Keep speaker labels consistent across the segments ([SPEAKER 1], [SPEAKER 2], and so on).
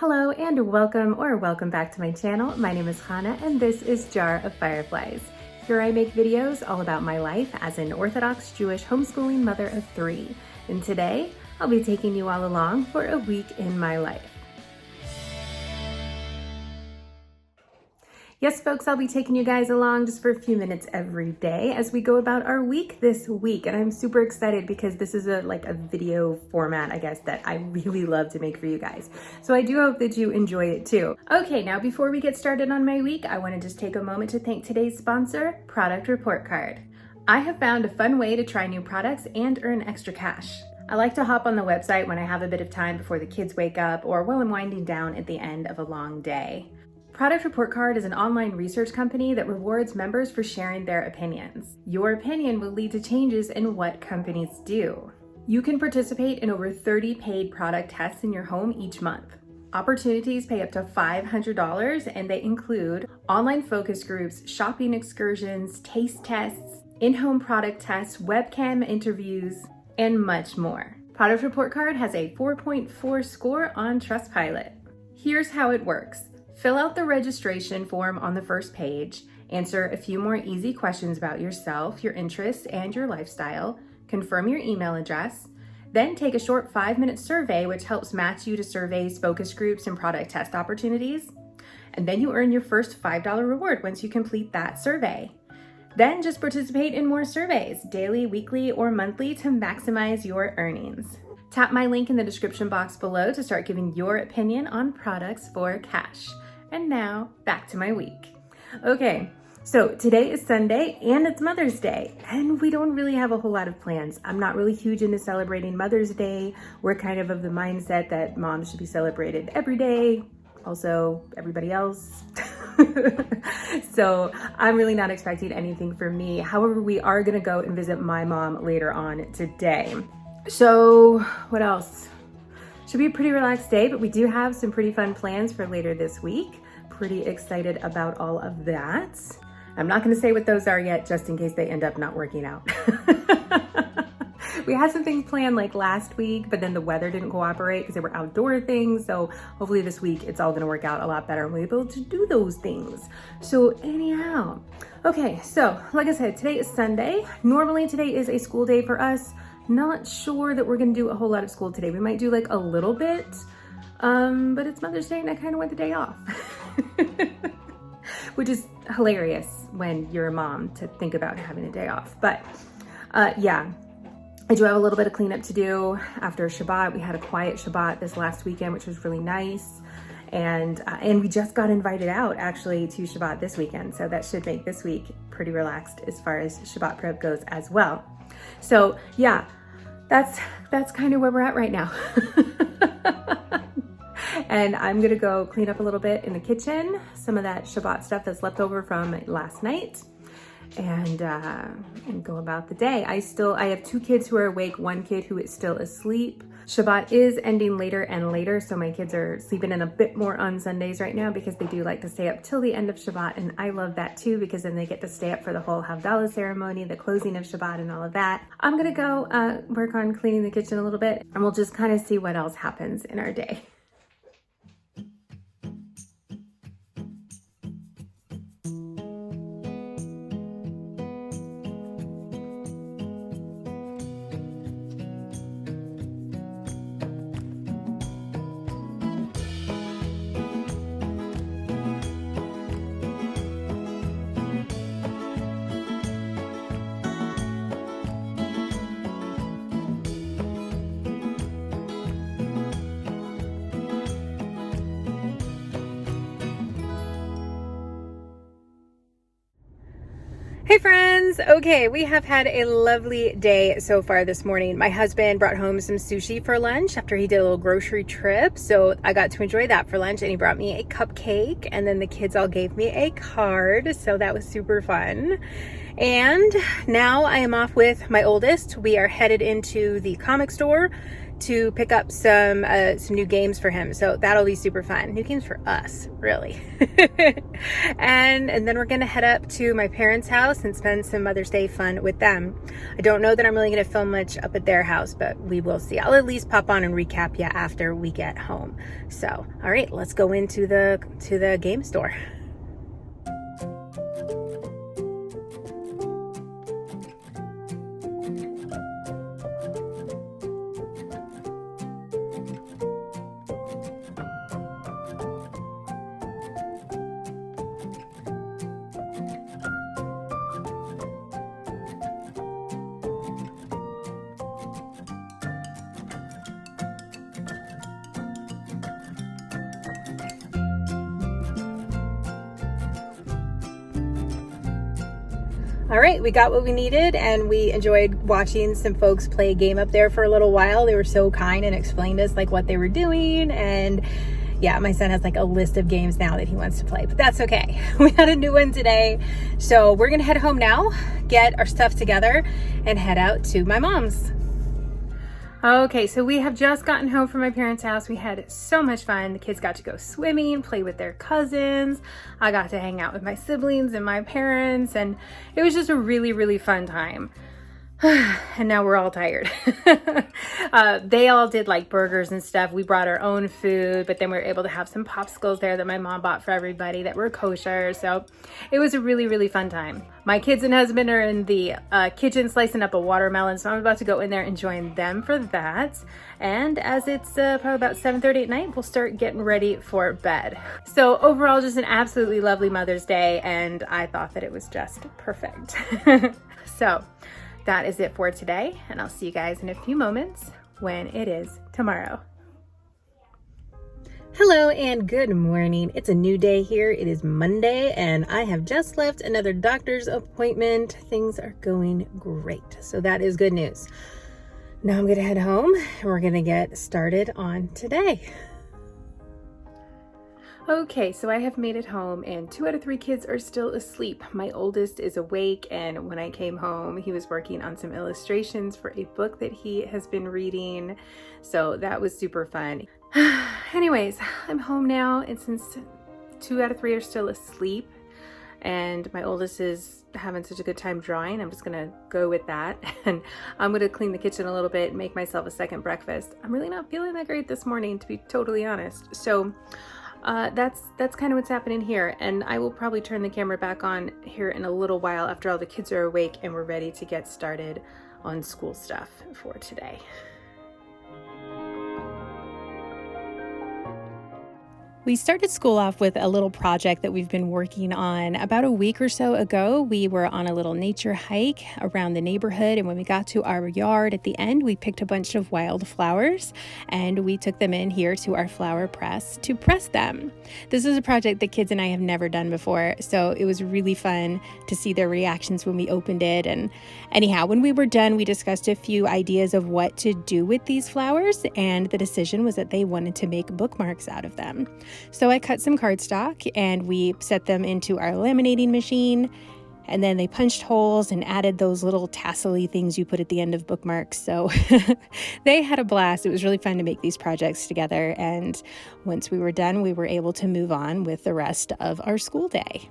[SPEAKER 1] Hello and welcome back to my channel. My name is Chana and this is Jar of Fireflies. Here I make videos all about my life as an Orthodox Jewish homeschooling mother of 3. And today I'll be taking you all along for a week in my life. Yes, folks, I'll be taking you guys along just for a few minutes every day as we go about our week this week. And I'm super excited because this is a video format, I guess, that I really love to make for you guys. So I do hope that you enjoy it too. Okay, now before we get started on my week, I want to just take a moment to thank today's sponsor, Product Report Card. I have found a fun way to try new products and earn extra cash. I like to hop on the website when I have a bit of time before the kids wake up or while I'm winding down at the end of a long day. Product Report Card is an online research company that rewards members for sharing their opinions. Your opinion will lead to changes in what companies do. You can participate in over 30 paid product tests in your home each month. Opportunities pay up to $500 and they include online focus groups, shopping excursions, taste tests, in-home product tests, webcam interviews, and much more. Product Report Card has a 4.4 score on Trustpilot. Here's how it works. Fill out the registration form on the first page, answer a few more easy questions about yourself, your interests, and your lifestyle, confirm your email address, then take a short 5-minute survey which helps match you to surveys, focus groups, and product test opportunities. And then you earn your first $5 reward once you complete that survey. Then just participate in more surveys, daily, weekly, or monthly to maximize your earnings. Tap my link in the description box below to start giving your opinion on products for cash. And now, back to my week. Okay, so today is Sunday and it's Mother's Day, and we don't really have a whole lot of plans. I'm not really huge into celebrating Mother's Day. We're kind of the mindset that moms should be celebrated every day, also everybody else. So I'm really not expecting anything from me. However, we are gonna go and visit my mom later on today. So what else? Should be a pretty relaxed day, but we do have some pretty fun plans for later this week. Pretty excited about all of that. I'm not going to say what those are yet, just in case they end up not working out. We had some things planned like last week, but then the weather didn't cooperate because they were outdoor things. So hopefully this week it's all going to work out a lot better and we'll be able to do those things. So anyhow, okay, so like I said, today is Sunday. Normally today is a school day for us. Not sure that we're gonna do a whole lot of school today. We might do like a little bit, but it's Mother's Day and I kind of want the day off. Which is hilarious when you're a mom to think about having a day off. But yeah, I do have a little bit of cleanup to do after Shabbat. We had a quiet Shabbat this last weekend, which was really nice. And we just got invited out actually to Shabbat this weekend. So that should make this week pretty relaxed as far as Shabbat prep goes as well. So yeah, that's kind of where we're at right now. And I'm gonna go clean up a little bit in the kitchen, some of that Shabbat stuff that's left over from last night, and go about the day. I have 2 kids who are awake, 1 kid who is still asleep. Shabbat is ending later and later, so my kids are sleeping in a bit more on Sundays right now because they do like to stay up till the end of Shabbat, and I love that too because then they get to stay up for the whole Havdalah ceremony, the closing of Shabbat and all of that. I'm gonna go work on cleaning the kitchen a little bit, and we'll just kind of see what else happens in our day. Hey friends! Okay, we have had a lovely day so far this morning. My husband brought home some sushi for lunch after he did a little grocery trip, so I got to enjoy that for lunch, and he brought me a cupcake, and then the kids all gave me a card, so that was super fun. And now I am off with my oldest. We are headed into the comic store to pick up some new games for him. So that'll be super fun. New games for us, really. and then we're gonna head up to my parents' house and spend some Mother's Day fun with them. I don't know that I'm really gonna film much up at their house, but we will see. I'll at least pop on and recap you after we get home. So, all right, let's go into the game store. All right, we got what we needed, and we enjoyed watching some folks play a game up there for a little while. They were so kind and explained to us like what they were doing. And yeah, my son has like a list of games now that he wants to play, but that's okay. We had a new one today. So we're gonna head home now, get our stuff together, and head out to my mom's. Okay, so we have just gotten home from my parents' house. We had so much fun. The kids got to go swimming, play with their cousins. I got to hang out with my siblings and my parents, and it was just a really, really fun time. And now we're all tired. They all did like burgers and stuff. We brought our own food, but then we were able to have some popsicles there that my mom bought for everybody that were kosher. So it was a really, really fun time. My kids and husband are in the kitchen slicing up a watermelon, so I'm about to go in there and join them for that. And as it's probably about 7:30 at night, we'll start getting ready for bed. So overall, just an absolutely lovely Mother's Day, and I thought that it was just perfect. So that is it for today, and I'll see you guys in a few moments when it is tomorrow. Hello and good morning. It's a new day here. It is Monday, and I have just left another doctor's appointment. Things are going great, so that is good news. Now I'm gonna head home and we're gonna get started on today. Okay, so I have made it home and 2 out of 3 kids are still asleep. My oldest is awake, and when I came home, he was working on some illustrations for a book that he has been reading. So that was super fun. Anyways, I'm home now, and since 2 out of 3 are still asleep and my oldest is having such a good time drawing, I'm just gonna go with that. And I'm gonna clean the kitchen a little bit and make myself a second breakfast. I'm really not feeling that great this morning, to be totally honest. So that's kind of what's happening here, and I will probably turn the camera back on here in a little while after all the kids are awake and we're ready to get started on school stuff for today. We started school off with a little project that we've been working on. About a week or so ago, we were on a little nature hike around the neighborhood, and when we got to our yard at the end, we picked a bunch of wildflowers and we took them in here to our flower press to press them. This is a project the kids and I have never done before, so it was really fun to see their reactions when we opened it. And anyhow, when we were done, we discussed a few ideas of what to do with these flowers, and the decision was that they wanted to make bookmarks out of them. So I cut some cardstock and we set them into our laminating machine, and then they punched holes and added those little tassel-y things you put at the end of bookmarks. So they had a blast. It was really fun to make these projects together, and once we were done, we were able to move on with the rest of our school day.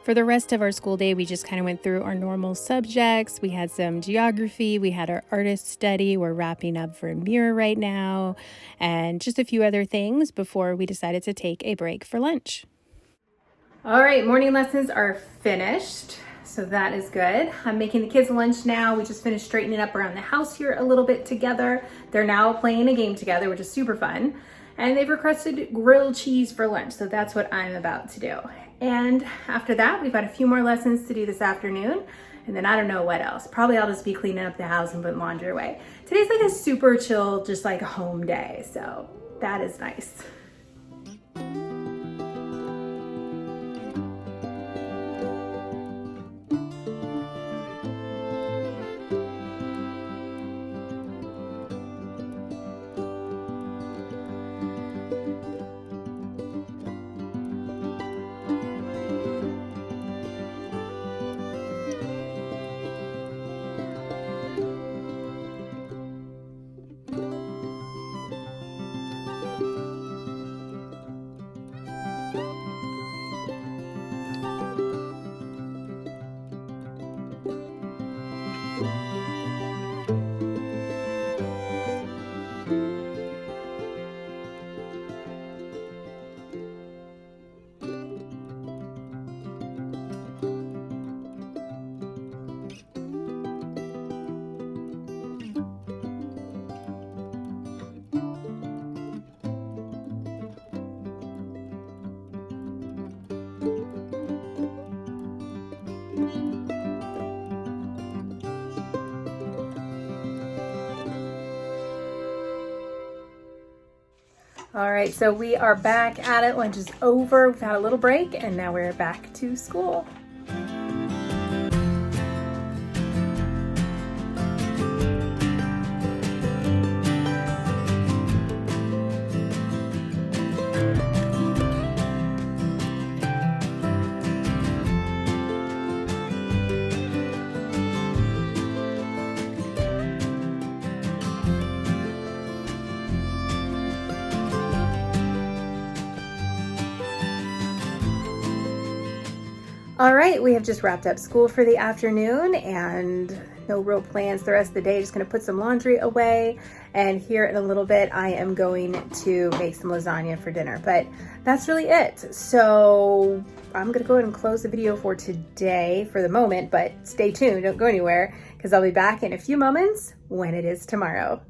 [SPEAKER 1] For the rest of our school day, we just kind of went through our normal subjects. We had some geography, we had our artist study, we're wrapping up for a mirror right now, and just a few other things before we decided to take a break for lunch. All right, morning lessons are finished, so that is good. I'm making the kids lunch now. We just finished straightening up around the house here a little bit together. They're now playing a game together, which is super fun. And they've requested grilled cheese for lunch, so that's what I'm about to do. And after that, we've got a few more lessons to do this afternoon, And then I don't know what else. Probably I'll just be cleaning up the house and putting laundry away. Today's like a super chill, just like home day. So that is nice. All right, so we are back at it. Lunch is over. We've had a little break and now we're back to school. All right, we have just wrapped up school for the afternoon and no real plans the rest of the day. Just gonna put some laundry away, and here in a little bit I am going to make some lasagna for dinner, but that's really it. So I'm gonna go ahead and close the video for today for the moment, but stay tuned, don't go anywhere, because I'll be back in a few moments when it is tomorrow.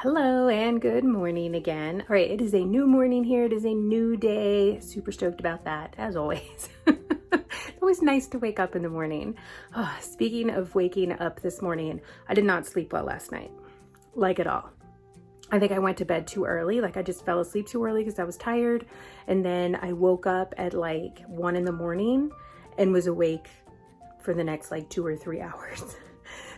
[SPEAKER 1] Hello and good morning again. All right, it is a new morning here. It is a new day. Super stoked about that, as always. It's always nice to wake up in the morning. Oh, speaking of waking up this morning, I did not sleep well last night, like at all. I think I went to bed too early. Like I just fell asleep too early because I was tired. And then I woke up at like 1 in the morning and was awake for the next like 2 or 3 hours.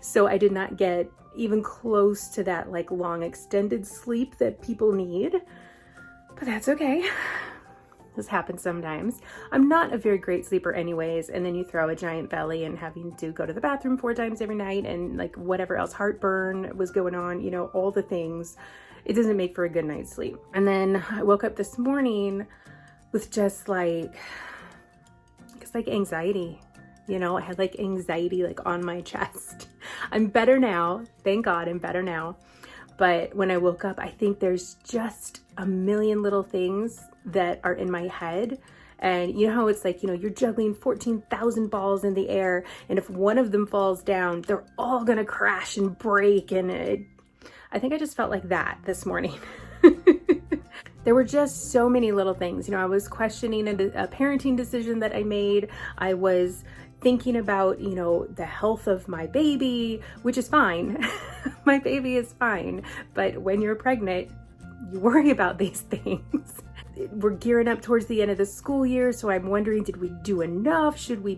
[SPEAKER 1] So I did not get even close to that like long extended sleep that people need, but that's okay. This happens sometimes. I'm not a very great sleeper anyways, and then you throw a giant belly and having to go to the bathroom 4 times every night and like whatever else, heartburn was going on, you know, all the things. It doesn't make for a good night's sleep. And then I woke up this morning with just like, it's like anxiety. You know, I had like anxiety like on my chest. I'm better now. Thank God I'm better now. But when I woke up, I think there's just a million little things that are in my head. And you know how it's like, you know, you're juggling 14,000 balls in the air. And if one of them falls down, they're all going to crash and break. And I think I just felt like that this morning. There were just so many little things. You know, I was questioning a parenting decision that I made. I was thinking about, you know, the health of my baby, which is fine. My baby is fine. But when you're pregnant, you worry about these things. We're gearing up towards the end of the school year, so I'm wondering, did we do enough? Should we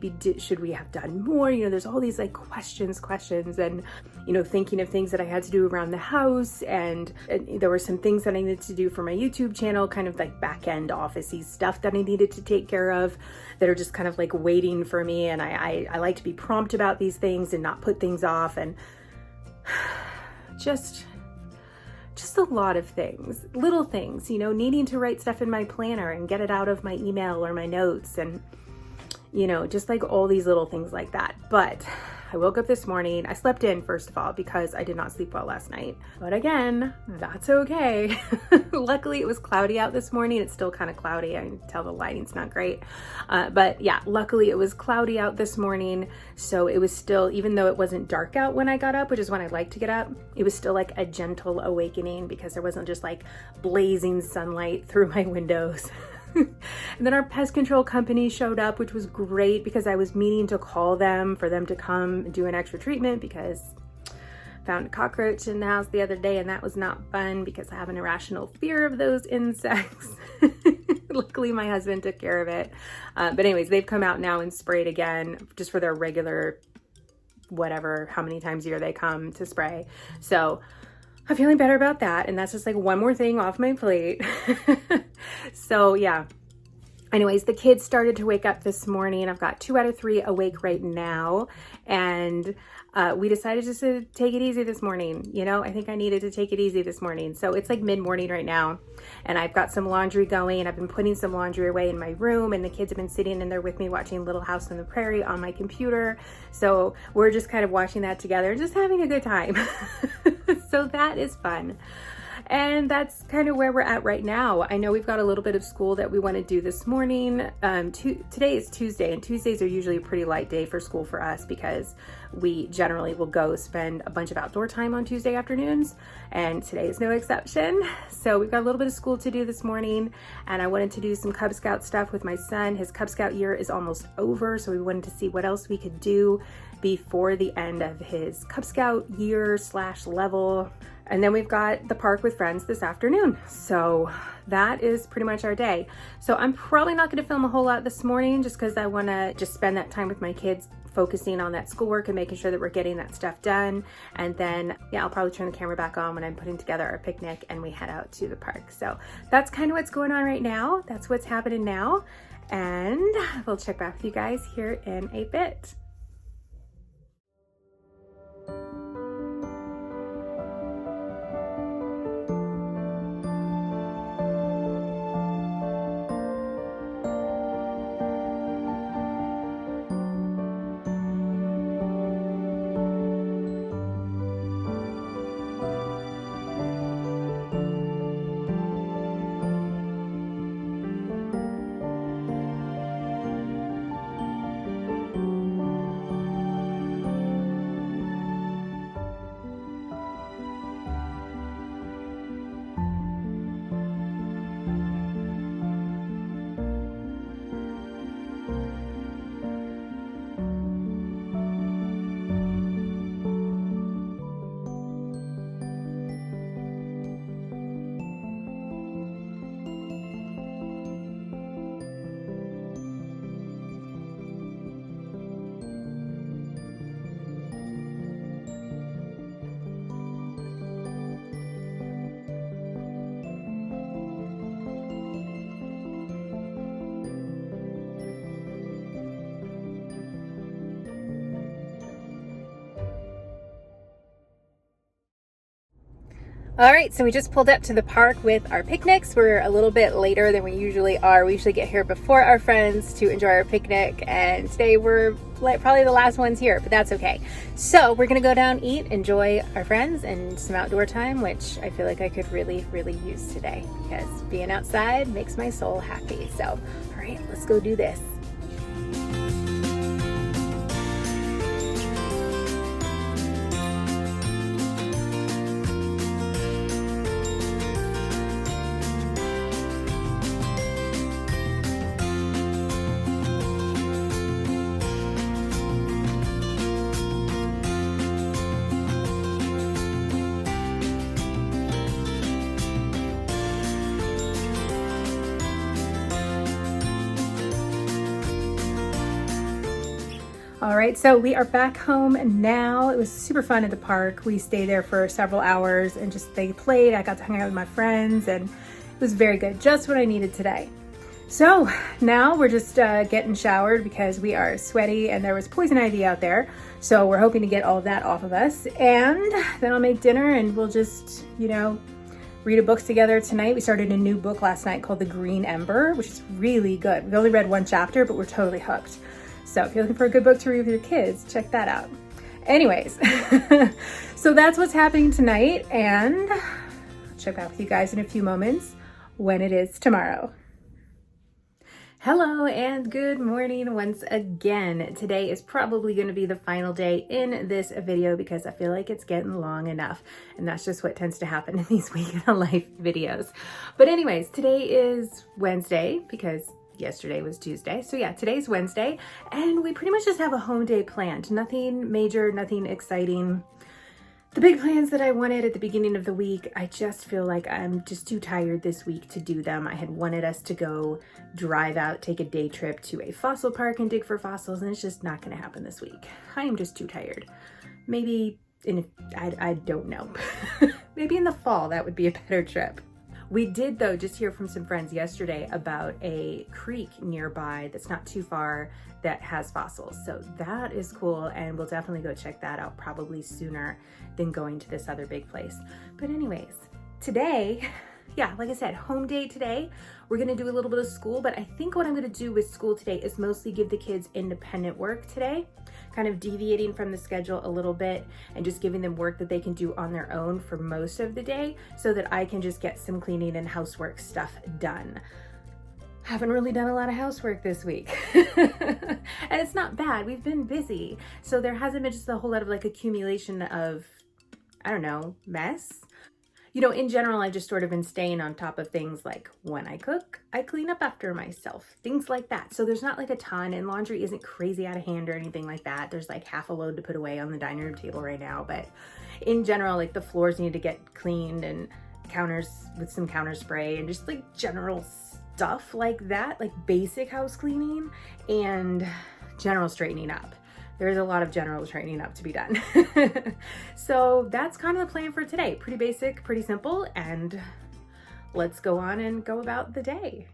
[SPEAKER 1] have done more? You know, there's all these like questions, and you know, thinking of things that I had to do around the house, and there were some things that I needed to do for my YouTube channel, kind of like back end officey stuff that I needed to take care of that are just kind of like waiting for me. And I like to be prompt about these things and not put things off, and just a lot of things, little things, you know, needing to write stuff in my planner and get it out of my email or my notes, and, you know, just like all these little things like that. But I woke up this morning, I slept in first of all because I did not sleep well last night, but again, that's okay. Luckily it was cloudy out this morning. It's still kind of cloudy. I can tell the lighting's not great. But yeah, luckily it was cloudy out this morning. So it was still, even though it wasn't dark out when I got up, which is when I like to get up, it was still like a gentle awakening because there wasn't just like blazing sunlight through my windows. And then our pest control company showed up, which was great because I was meaning to call them for them to come do an extra treatment because I found a cockroach in the house the other day and that was not fun because I have an irrational fear of those insects. Luckily my husband took care of it. But anyways, they've come out now and sprayed again just for their regular, whatever, how many times a year they come to spray. So I'm feeling better about that. And that's just like one more thing off my plate. So yeah. Anyways, the kids started to wake up this morning. I've got 2 out of 3 awake right now. And we decided just to take it easy this morning. You know, I think I needed to take it easy this morning. So it's like mid-morning right now. And I've got some laundry going. I've been putting some laundry away in my room. And the kids have been sitting in there with me watching Little House on the Prairie on my computer. So we're just kind of watching that together, just having a good time. So that is fun. And that's kind of where we're at right now. I know we've got a little bit of school that we want to do this morning. Today is Tuesday, and Tuesdays are usually a pretty light day for school for us because we generally will go spend a bunch of outdoor time on Tuesday afternoons, and today is no exception. So we've got a little bit of school to do this morning, and I wanted to do some Cub Scout stuff with my son. His Cub Scout year is almost over, so we wanted to see what else we could do before the end of his Cub Scout year / level. And then we've got the park with friends this afternoon. So that is pretty much our day. So I'm probably not gonna film a whole lot this morning just because I wanna just spend that time with my kids focusing on that schoolwork and making sure that we're getting that stuff done. And then, yeah, I'll probably turn the camera back on when I'm putting together our picnic and we head out to the park. So that's kind of what's going on right now. That's what's happening now. And we'll check back with you guys here in a bit. All right, so we just pulled up to the park with our picnics. We're a little bit later than we usually are. We usually get here before our friends to enjoy our picnic, and today we're probably the last ones here, but that's okay. So we're gonna go down, eat, enjoy our friends, and some outdoor time, which I feel like I could really, really use today because being outside makes my soul happy. So, all right, let's go do this. All right, so we are back home now. It was super fun at the park. We stayed there for several hours and they played. I got to hang out with my friends and it was very good. Just what I needed today. So now we're just getting showered because we are sweaty and there was poison ivy out there. So we're hoping to get all of that off of us. And then I'll make dinner and we'll just, you know, read a book together tonight. We started a new book last night called The Green Ember, which is really good. We've only read one chapter, but we're totally hooked. So if you're looking for a good book to read with your kids, check that out. Anyways, so that's what's happening tonight, and I'll check back with you guys in a few moments when it is tomorrow. Hello and good morning once again. Today is probably going to be the final day in this video because I feel like it's getting long enough, and that's just what tends to happen in these week in a life videos. But anyways, today is Wednesday because yesterday was Tuesday. So yeah, today's Wednesday and we pretty much just have a home day planned. Nothing major, nothing exciting. The big plans that I wanted at the beginning of the week, I just feel like I'm just too tired this week to do them. I had wanted us to go drive out, take a day trip to a fossil park and dig for fossils, and it's just not going to happen this week. I am just too tired. Maybe I don't know. Maybe in the fall, that would be a better trip. We did, though, just hear from some friends yesterday about a creek nearby that's not too far that has fossils. So that is cool, and we'll definitely go check that out probably sooner than going to this other big place. But anyways, today, yeah, like I said, home day today. We're gonna do a little bit of school, but I think what I'm gonna do with school today is mostly give the kids independent work today, kind of deviating from the schedule a little bit and just giving them work that they can do on their own for most of the day so that I can just get some cleaning and housework stuff done. Haven't really done a lot of housework this week. And it's not bad, we've been busy. So there hasn't been just a whole lot of like accumulation of, I don't know, mess. You know, in general, I've just sort of been staying on top of things like when I cook, I clean up after myself, things like that. So there's not like a ton, and laundry isn't crazy out of hand or anything like that. There's like half a load to put away on the dining room table right now. But in general, like the floors need to get cleaned and counters with some counter spray and just like general stuff like that, like basic house cleaning and general straightening up. There's a lot of general straightening up to be done. So that's kind of the plan for today. Pretty basic, pretty simple, and let's go on and go about the day.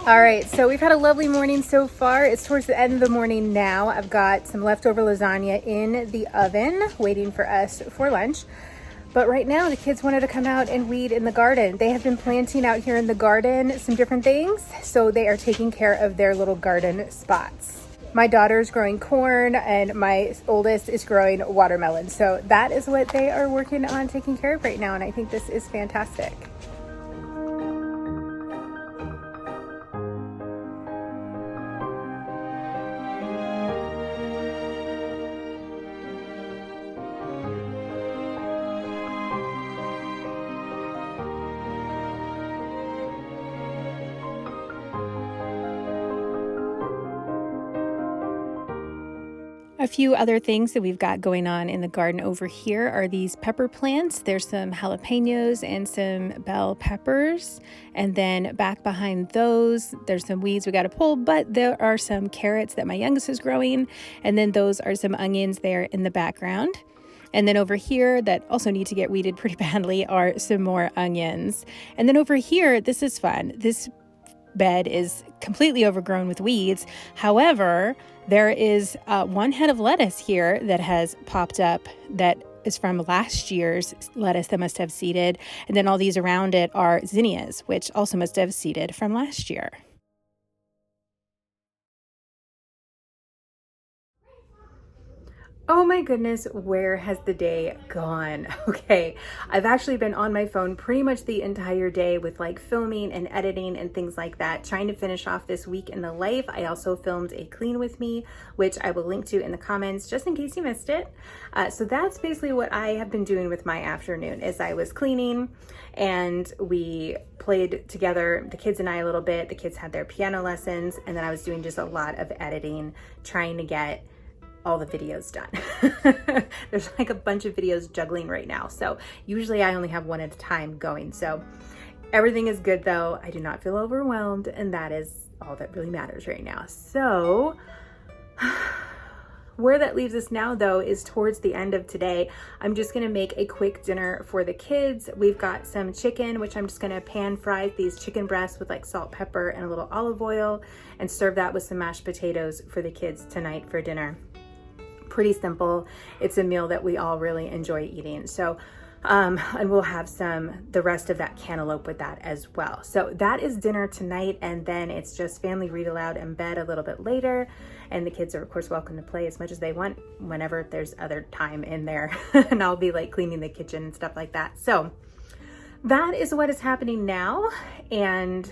[SPEAKER 1] All right, so we've had a lovely morning so far. It's towards the end of the morning now. I've got some leftover lasagna in the oven waiting for us for lunch. But right now the kids wanted to come out and weed in the garden. They have been planting out here in the garden some different things, so they are taking care of their little garden spots. My daughter's growing corn and my oldest is growing watermelon. So that is what they are working on taking care of right now, and I think this is fantastic. A few other things that we've got going on in the garden over here are these pepper plants. There's some jalapenos and some bell peppers. And then back behind those, there's some weeds we got to pull, but there are some carrots that my youngest is growing. And then those are some onions there in the background. And then over here that also need to get weeded pretty badly are some more onions. And then over here, this is fun. This bed is completely overgrown with weeds. However, there is one head of lettuce here that has popped up that is from last year's lettuce that must have seeded. And then all these around it are zinnias, which also must have seeded from last year. Oh my goodness, where has the day gone? Okay, I've actually been on my phone pretty much the entire day with like filming and editing and things like that, trying to finish off this week in the life. I also filmed a clean with me, which I will link to in the comments just in case you missed it. So that's basically what I have been doing with my afternoon is I was cleaning and we played together, the kids and I, a little bit. The kids had their piano lessons, and then I was doing just a lot of editing, trying to get all the videos done. There's like a bunch of videos juggling right now. So usually I only have one at a time going. So everything is good though. I do not feel overwhelmed, and that is all that really matters right now. So where that leaves us now though is towards the end of today. I'm just gonna make a quick dinner for the kids. We've got some chicken, which I'm just gonna pan fry these chicken breasts with like salt, pepper, and a little olive oil, and serve that with some mashed potatoes for the kids tonight for dinner. Pretty simple. It's a meal that we all really enjoy eating. So, and we'll have the rest of that cantaloupe with that as well. So that is dinner tonight. And then it's just family read aloud in bed a little bit later. And the kids are of course welcome to play as much as they want whenever there's other time in there. And I'll be like cleaning the kitchen and stuff like that. So that is what is happening now. And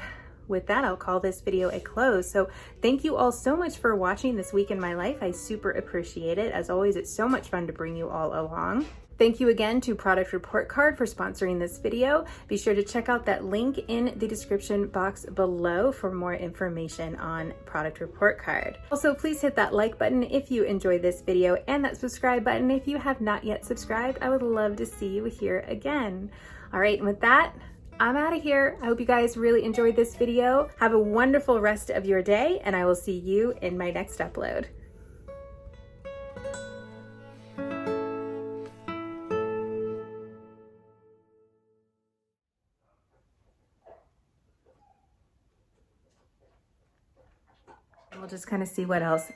[SPEAKER 1] with that, I'll call this video a close. So thank you all so much for watching this week in my life. I super appreciate it. As always, it's so much fun to bring you all along. Thank you again to Product Report Card for sponsoring this video. Be sure to check out that link in the description box below for more information on Product Report Card. Also, please hit that like button if you enjoyed this video and that subscribe button if you have not yet subscribed. I would love to see you here again. All right, and with that, I'm out of here. I hope you guys really enjoyed this video. Have a wonderful rest of your day, and I will see you in my next upload. We'll just kind of see what else.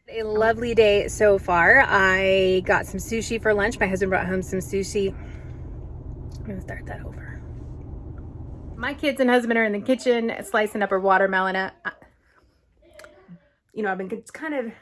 [SPEAKER 1] A lovely day so far. I got some sushi for lunch. My husband brought home some sushi. I'm gonna start that over. My kids and husband are in the kitchen slicing up a watermelon. You know, it's kind of